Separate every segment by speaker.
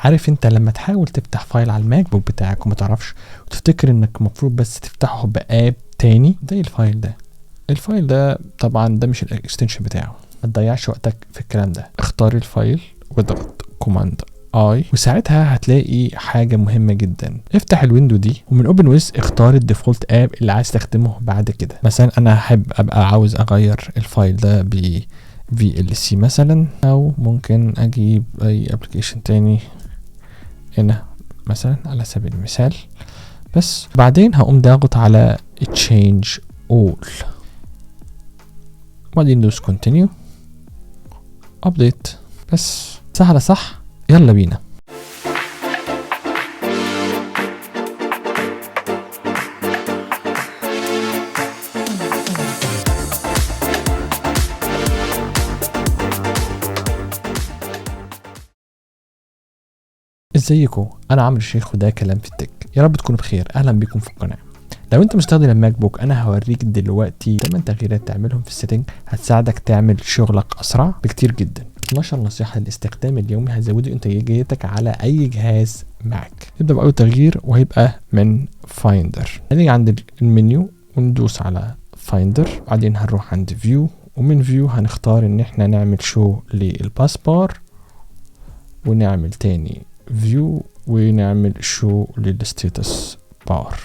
Speaker 1: عارف انت لما تحاول تفتح فايل على الماك بوك بتاعك وما تعرفش وتفتكر انك المفروض بس تفتحه باب تاني زي الفايل ده طبعا ده مش الاكستنشن بتاعه. ما تضيعش وقتك في الكلام ده. اختار الفايل واضغط كوماند اي وساعتها هتلاقي حاجه مهمه جدا. افتح الويندو دي ومن اوبن ويز اختار الديفولت اب اللي عايز تستخدمه بعد كده. مثلا انا هحب ابقى عاوز اغير الفايل ده ب VLC مثلا، او ممكن اجيب اي ابلكيشن تاني هنا مثلا على سبيل المثال بس. بعدين هقوم ضاغط على change all وبعدين دوس continue update. بس سهلة صح؟ يلا بينا. ازيكم، انا عمرو الشيخ وده كلام في التك. يا رب تكونوا بخير. اهلا بكم في القناه. لو انت مستخدم الماك بوك انا هوريك دلوقتي 8 تغييرات تعملهم في السيتنج هتساعدك تعمل شغلك اسرع بكتير جدا. 12 نصيحه للاستخدام اليومي هيزودوا انتاجيتك على اي جهاز ماك. نبدا باول تغيير وهيبقى من فايندر. هنيجي عند المنيو وندوس على فايندر، بعدين هنروح عند فيو ومن فيو هنختار ان احنا نعمل شو للباس بار ونعمل تاني فيو ونعمل شو للستيتس بار.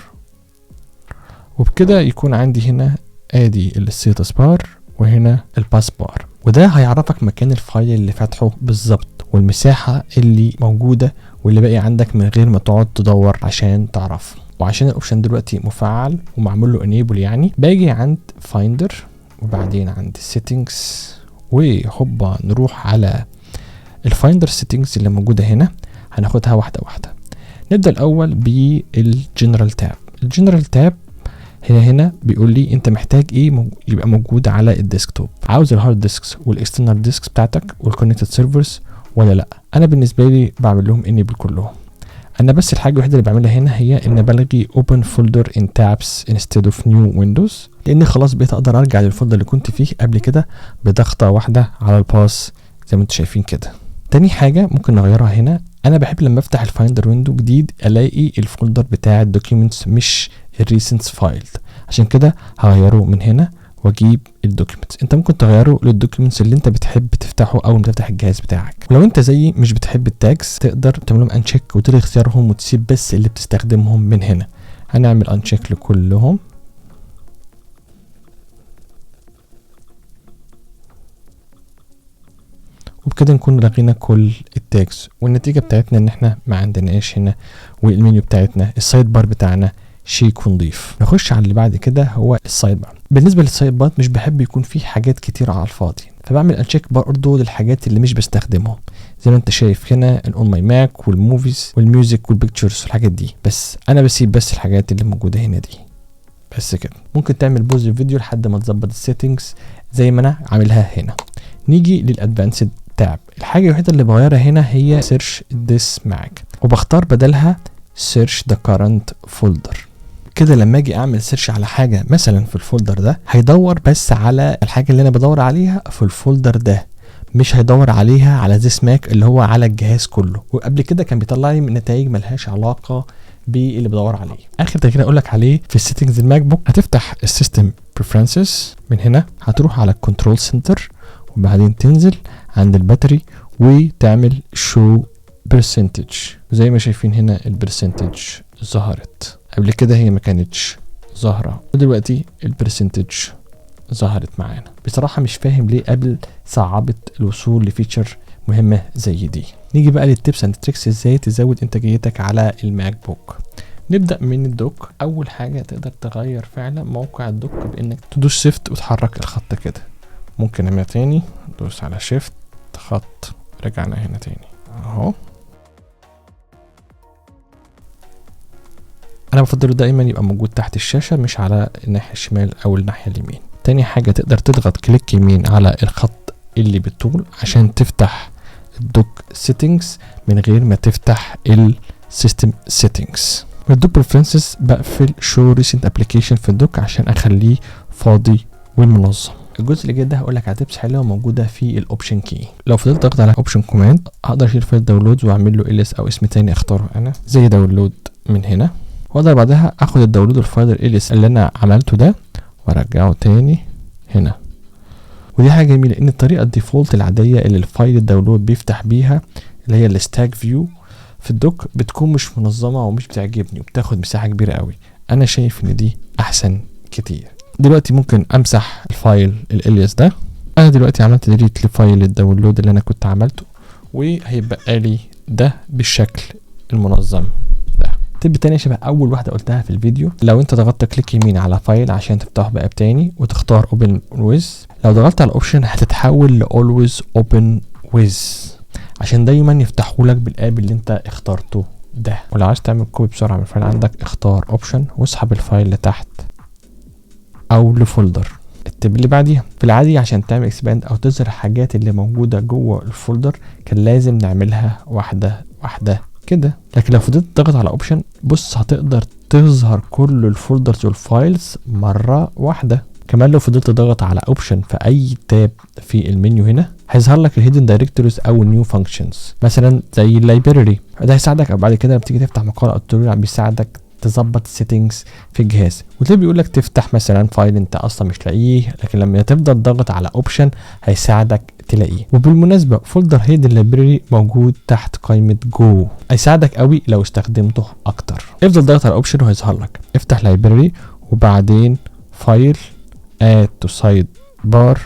Speaker 1: وبكده يكون عندي هنا ادي الستيتس بار وهنا الباس بار، وده هيعرفك مكان الفايل اللي فاتحه بالظبط والمساحة اللي موجودة واللي باقي عندك من غير ما تقعد تدور عشان تعرفه. وعشان الاوبشن دلوقتي مفعل ومعمول له انيبل يعني باجي عند فايندر وبعدين عند سيتنجز وهوبا نروح على الفايندر سيتنجز اللي موجودة هنا. هناخدها واحدة واحدة. نبدأ الأول بالجنرال تاب. الجنرال تاب هنا بيقول لي انت محتاج ايه يبقى موجود على الديسكتوب. عاوز الهارد ديسكس والاكسترنال ديسكس بتاعتك والكونكتد سيرفرز ولا لا؟ انا بالنسبة لي بعمل لهم انيبل كلهم. انا بس الحاجة الوحيدة اللي بعملها هنا هي ان بلغي open folder in tabs instead of new windows، لان خلاص بقيت اقدر ارجع للفولدر اللي كنت فيه قبل كده بضغطة واحدة على الباس زي ما انتم شايفين كده. تاني حاجة ممكن نغيرها هنا، انا بحب لما افتح الفايندر ويندو جديد الاقي الفولدر بتاع الدوكيومنتس مش الريسنتس فايل، عشان كده هغيره من هنا واجيب الدوكيومنتس. انت ممكن تغيره للدوكيومنتس اللي انت بتحب تفتحه اول ما تفتح الجهاز بتاعك. ولو انت زيي مش بتحب التاجز تقدر تعملهم انشيك وتلغي اختيارهم وتسيب بس اللي بتستخدمهم من هنا. هنعمل انشيك لكلهم وبكده نكون لغينا كل التاجز، والنتيجة بتاعتنا ان احنا ما عندناش هنا، والمنيو بتاعتنا السايد بار بتاعنا شيك ونضيف. نخش على اللي بعد كده هو السايد بار. بالنسبة للسايد بار مش بحب يكون فيه حاجات كتير على الفاضي، فبعمل انشيك برضه للحاجات اللي مش بستخدمهم زي ما انت شايف هنا الاون ماي ماك والموفيز والميوزك والبيكتشرز والحاجات دي. بس انا بسيب بس الحاجات اللي موجودة هنا دي بس كده. ممكن تعمل بوز الفيديو لحد ما تظبط السيتنجز زي ما انا عاملها هنا. نيجي للادفانسد تاب. الحاجة الوحيدة اللي بغيرها هنا هي search this Mac وبختار بدلها search the current folder. كده لما اجي اعمل سيرش على حاجة مثلا في الفولدر ده هيدور بس على الحاجة اللي انا بدور عليها في الفولدر ده، مش هيدور عليها على this Mac اللي هو على الجهاز كله. وقبل كده كان بيطلع لي نتائج ملهاش علاقة باللي بدور عليه. اخر تغيير اقول لك عليه في السيتنجز الماك بوك، هتفتح السيستم بريفرنسز من هنا، هتروح على الكنترول سنتر وبعدين تنزل عند الباتري وتعمل شو برسنتج. زي ما شايفين هنا البرسنتج ظهرت، قبل كده هي ما كانتش ظاهرة ودلوقتي البرسنتج ظهرت معانا. بصراحة مش فاهم ليه قبل صعبت الوصول لفيتشر مهمة زي دي. نيجي بقى للتيبس اند تريكس ازاي تزود انتاجيتك على الماك بوك. نبدأ من الدوك. اول حاجة تقدر تغير فعلا موقع الدوك بانك تدوس شيفت وتحرك الخط كده. ممكن نعمل تاني ندوس على شيفت خط، رجعنا هنا تاني اهو. انا بفضله دايما يبقى موجود تحت الشاشة مش على الناحية الشمال او الناحية اليمين. تاني حاجة تقدر تضغط كليك يمين على الخط اللي بالطول عشان تفتح الدوك سيتنجز من غير ما تفتح السيستم سيتنجز. والدوك بريفرنسز بقفل شو ريسنت ابلكيشن في الدوك عشان اخليه فاضي ومنظم. الجزء اللي جاي ده هقول لك على تيبس حلوه موجوده في الاوبشن كي. لو فضلت ضغط على اوبشن كوماند اقدر اشيل فايل داونلودز واعمل له ls او اسم تاني اختاره انا زي داونلود من هنا، واقدر بعدها اخد الداونلود الفايل ls اللي انا عملته ده وارجعه تاني هنا. ودي حاجه جميله ان الطريقه الديفولت العاديه اللي الفايل الداونلود بيفتح بيها اللي هي الستاك فيو في الدوك بتكون مش منظمه ومش بتعجبني وبتاخد مساحه كبيره قوي. انا شايف ان دي احسن كتير. دلوقتي ممكن امسح الفايل الالياس ده. انا دلوقتي عملت ديليت لفايل الداونلود اللي انا كنت عملته وهيبقى لي ده بالشكل المنظم ده. تب تاني شبه اول واحده قلتها في الفيديو، لو انت ضغطت كليك يمين على فايل عشان تفتحه باب تاني وتختار اوبن ويز، لو ضغطت على الاوبشن هتتحول لاولويز اوبن ويز عشان دايما يفتحهولك بالاب اللي انت اخترته ده. ولو عايز تعمل كوبي بسرعه من الفايل عندك اختار اوبشن واسحب الفايل لتحت او لفولدر. التب اللي بعديها في العادي عشان تعمل اكسباند او تظهر الحاجات اللي موجوده جوه الفولدر كان لازم نعملها واحده واحده كده، لكن لو فضلت تضغط على اوبشن بص هتقدر تظهر كل الفولدرز والفايلز مره واحده. كمان لو فضلت تضغط على اوبشن في اي تاب في المنيو هنا هيظهر لك الهيدن دايركتوريز او النيو فانكشنز مثلا زي اللايبراري. ده هيساعدك او بعد كده لما تيجي تفتح مقاله او توتوريال بيساعدك تظبط السيتنجز في الجهاز، وتلاقيه بيقول لك تفتح مثلا فايل انت اصلا مش لاقيه، لكن لما تفضل تضغط على اوبشن هيساعدك تلاقيه. وبالمناسبه فولدر هيدن لايبراري موجود تحت قائمه جو، هيساعدك قوي لو استخدمته اكتر. افضل ضغط على اوبشن وهيظهر لك افتح لايبراري وبعدين فايل اد تو سايد بار،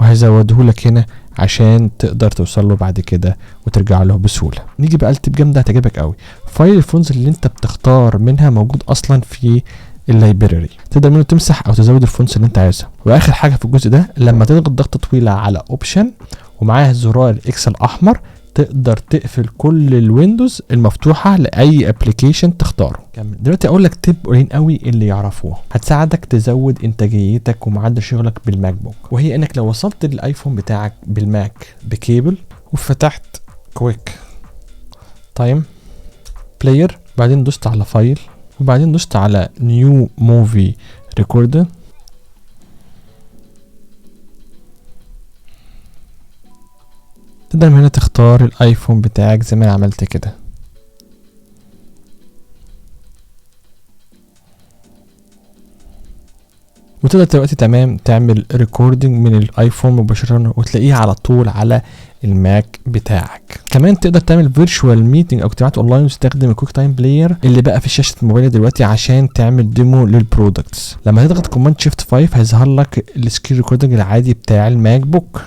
Speaker 1: وهيزوده لك هنا عشان تقدر توصل له بعد كده وترجع له بسهوله. نيجي بقى لتب جامده هتعجبك قوي، فايل الفونز اللي انت بتختار منها موجود اصلا في اللايبراري، تقدر منه تمسح او تزود الفونز اللي انت عايزها. واخر حاجه في الجزء ده لما تضغط ضغطه طويله على اوبشن ومعاها زرار الاكس الاحمر تقدر تقفل كل الويندوز المفتوحه لاي ابلكيشن تختاره. دلوقتي اقول لك تيب قليل قوي اللي يعرفوه هتساعدك تزود انتاجيتك ومعدل شغلك بالماك بوك، وهي انك لو وصلت للايفون بتاعك بالماك بكيبل وفتحت كويك تايم بلاير بعدين دوست على فايل وبعدين دوست على نيو موفي ريكوردر، تقدر من هنا تختار الايفون بتاعك زي ما انا عملت كده. وتقدر دلوقتي تمام تعمل ريكوردنج من الايفون مباشرة وتلاقيه على طول على الماك بتاعك. كمان تقدر تعمل فيرتشوال ميتنج او اجتماعات اونلاين وتستخدم الكويك تايم بلاير اللي بقى في شاشة الموبايل دلوقتي عشان تعمل ديمو للبرودكتس. لما تضغط كوماند شيفت 5 هيظهر لك السكرين ريكوردنج العادي بتاع الماك بوك.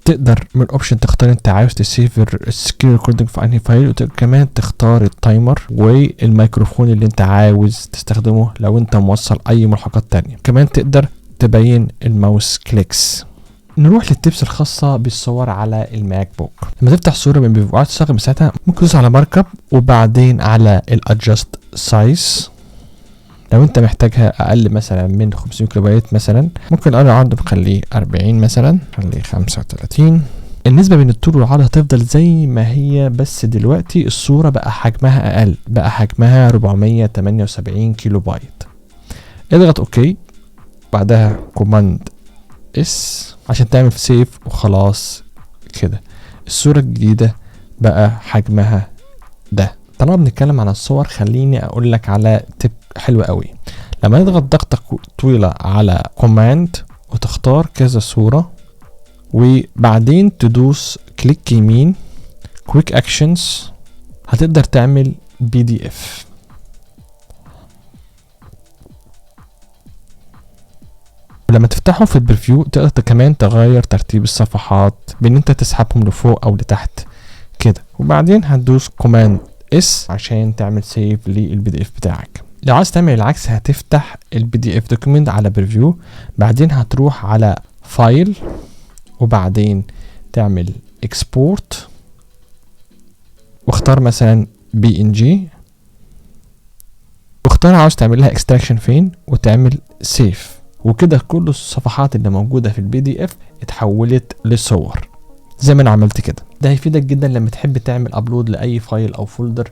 Speaker 1: تقدر من الاوبشن تختار انت عاوز تسيف السكرين ريكوردنج في انهي فايل، وتقدر كمان تختار التايمر والميكروفون اللي انت عاوز تستخدمه لو انت موصل اي ملحقات تانية. كمان تقدر تبين الماوس كليكس. نروح للتبس الخاصة بالصور على الماك بوك. لما تفتح صورة من بيبقى تستخدم ساعتها ممكن تدوس على مارك اب وبعدين على الادجست سايز. لو انت محتاجها اقل مثلا من 500 كيلو بايت مثلا ممكن انا عرض نخليه 40 مثلا، خليه 35. النسبة بين الطول والعرض هتفضل زي ما هي، بس دلوقتي الصورة بقى حجمها اقل، بقى حجمها 478 كيلو بايت. اضغط اوكي بعدها كوماند اس عشان تعمل سيف وخلاص كده. الصورة الجديدة بقى حجمها ده. طالما بنتكلم عن الصور خليني اقول لك على تip حلو قوي. لما نضغط ضغطة طويلة على كوماند وتختار كذا صورة وبعدين تدوس كليك يمين كويك اكشنز هتقدر تعمل PDF. ولما تفتحه في البريفيو تقدر كمان تغير ترتيب الصفحات بان انت تسحبهم لفوق او لتحت كده، وبعدين هتدوس كوماند اس عشان تعمل سيف للPDF بتاعك. لو عايز تعمل العكس هتفتح الPDF دوكيمنت على بريفيو بعدين هتروح على فايل وبعدين تعمل اكسبورت واختار مثلا PNG واختار عاوز تعمل لها اكستراكشن فين وتعمل سيف، وكده كل الصفحات اللي موجودة في الPDF اتحولت لصور زي ما انا عملت كده. ده هيفيدك جدا لما تحب تعمل ابلود لاي فايل او فولدر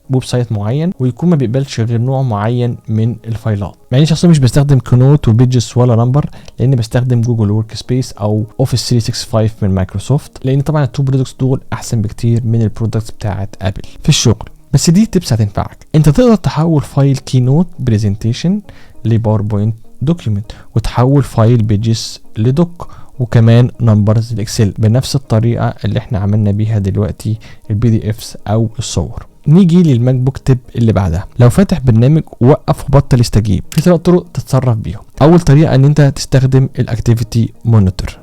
Speaker 1: ويب سايت معين ويكون ما بيقبلش غير نوع معين من الفايلات. مع اني شخصيا مش بستخدم كنوت وبيجز ولا نمبر، لان بستخدم جوجل ورك سبيس او اوفيس 365 من مايكروسوفت، لان طبعا التو برودكتس دول احسن بكتير من البرودكتس بتاعت ابل في الشغل. بس دي تبس هتنفعك. انت تقدر تحول فايل كينوت بريزنتيشن لباوربوينت دوكيومنت، وتحول فايل بيجز لدوك، وكمان نمبرز الاكسل بنفس الطريقه اللي احنا عملنا بيها دلوقتي البي دي افس او الصور. نيجي للماك بوك تيب اللي بعدها. لو فاتح برنامج وقف وبطل يستجيب، في 3 طرق تتصرف بيهم. اول طريقه ان انت تستخدم الاكتيفيتي مونيتور،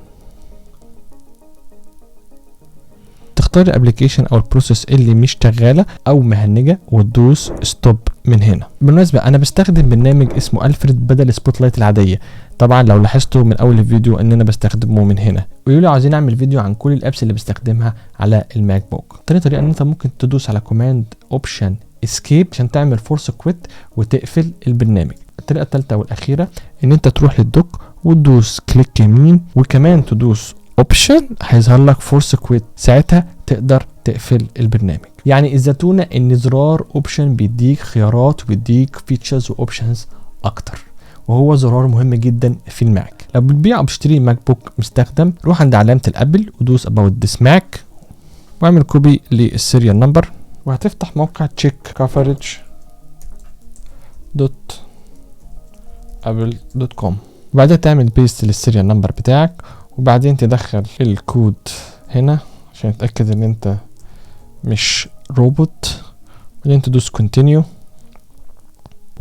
Speaker 1: تختار الابلكيشن او البروسيس اللي مش شغاله او مهنجه وتدوس ستوب من هنا. بالمناسبه انا بستخدم برنامج اسمه الفريد بدل سبوت لايت العاديه، طبعا لو لاحظتوا من اول الفيديو ان انا بستخدمه من هنا. ويقولوا لي عايزين اعمل فيديو عن كل الابس اللي بستخدمها على الماك بوك. تاني طريقه ان انت ممكن تدوس على كوماند اوبشن اسكيب عشان تعمل فورس كويت وتقفل البرنامج. الطريقه الثالثه والاخيره ان انت تروح للدوك وتدوس كليك يمين وكمان تدوس اوبشن، هيظهر لك فورس كويت، ساعتها تقدر تقفل البرنامج. يعني الزتونه ان زرار اوبشن بيديك خيارات وبيديك فيتشرز واوبشنز اكتر، وهو زرار مهم جدا في الماك. لو بتبيع او بتشتري ماك بوك مستخدم، روح عند علامه الابل ودوس اباوت ذس ماك واعمل كوبي للسيريال نمبر، وهتفتح موقع checkcoverage.apple.com، وبعدين تعمل بيست للسيريال نمبر بتاعك، وبعدين تدخل الكود هنا عشان تتأكد ان انت مش روبوت، وبعدين تدوس كونتينيو،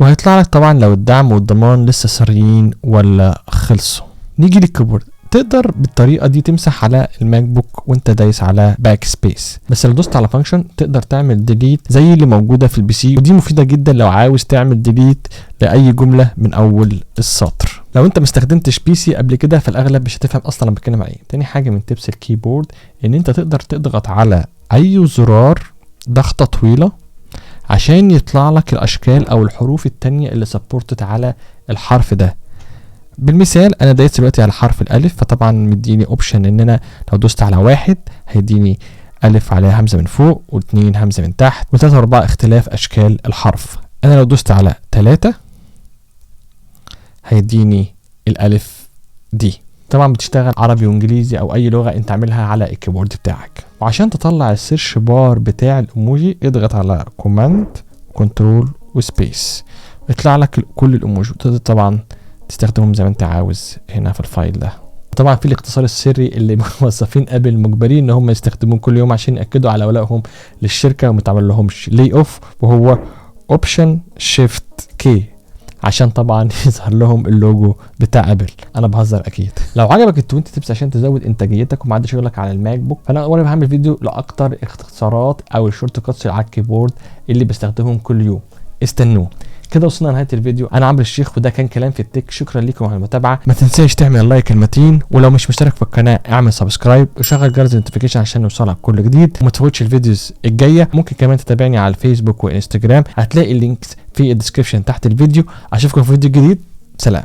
Speaker 1: وهيطلع لك طبعا لو الدعم والضمان لسه ساريين ولا خلصوا. نيجي للكيبورد. تقدر بالطريقه دي تمسح على الماك بوك وانت دايس على باك سبيس، بس لو دوست على فانكشن تقدر تعمل ديليت زي اللي موجوده في البي سي، ودي مفيده جدا لو عاوز تعمل ديليت لاي جمله من اول السطر. لو انت ما استخدمتش بي سي قبل كده فالاغلب مش هتفهم اصلا انا بتكلم عن ايه. تاني حاجه من تبس الكيبورد ان انت تقدر تضغط على اي زرار ضغطه طويله عشان يطلع لك الاشكال او الحروف التانية اللي سبورتت على الحرف ده. بالمثال انا دايس دلوقتي على حرف الالف، فطبعا مديني اوبشن ان انا لو دوست على 1 هيديني الف عليها همزه من فوق، و2 همزه من تحت، و3 و4 اختلاف اشكال الحرف. انا لو دوست على 3 هيديني الالف دي. طبعا بتشتغل عربي وانجليزي او اي لغه انت عاملها على الكيبورد بتاعك. وعشان تطلع السيرش بار بتاع الايموجي اضغط على كوماند كنترول وسبيس، يطلع لك كل الايموجي، وتقدر طبعا تستخدمهم زي ما انت عاوز هنا في الفايل ده. طبعا في الاختصار السري اللي موظفين ابل مجبرين ان هم يستخدموه كل يوم عشان ياكدوا على ولائهم للشركه وما تعمل لهمش لي اوف، وهو اوبشن شيفت كي عشان طبعا يظهر لهم اللوجو بتاع ابل. انا بهزر اكيد. لو عجبك التوينت تيبس عشان تزود انتاجيتك ومعدي شغلك على الماك بوك، فانا قريب هعمل فيديو لاكتر اختصارات او الشورت كاتس على الكيبورد اللي بستخدمهم كل يوم، استنوه. كده وصلنا لنهايه الفيديو. انا عمرو الشيخ وده كان كلام في التك. شكرا لكم على المتابعه. ما تنساش تعمل لايك المتين، ولو مش مشترك في القناه اعمل سبسكرايب وشغل جرس النوتيفيكيشن عشان يوصلك كل جديد، وما تفوتش الفيديوز الجايه. ممكن كمان تتابعني على الفيسبوك وانستجرام، هتلاقي اللينكس في الديسكربشن تحت الفيديو. اشوفكم في فيديو جديد. سلام.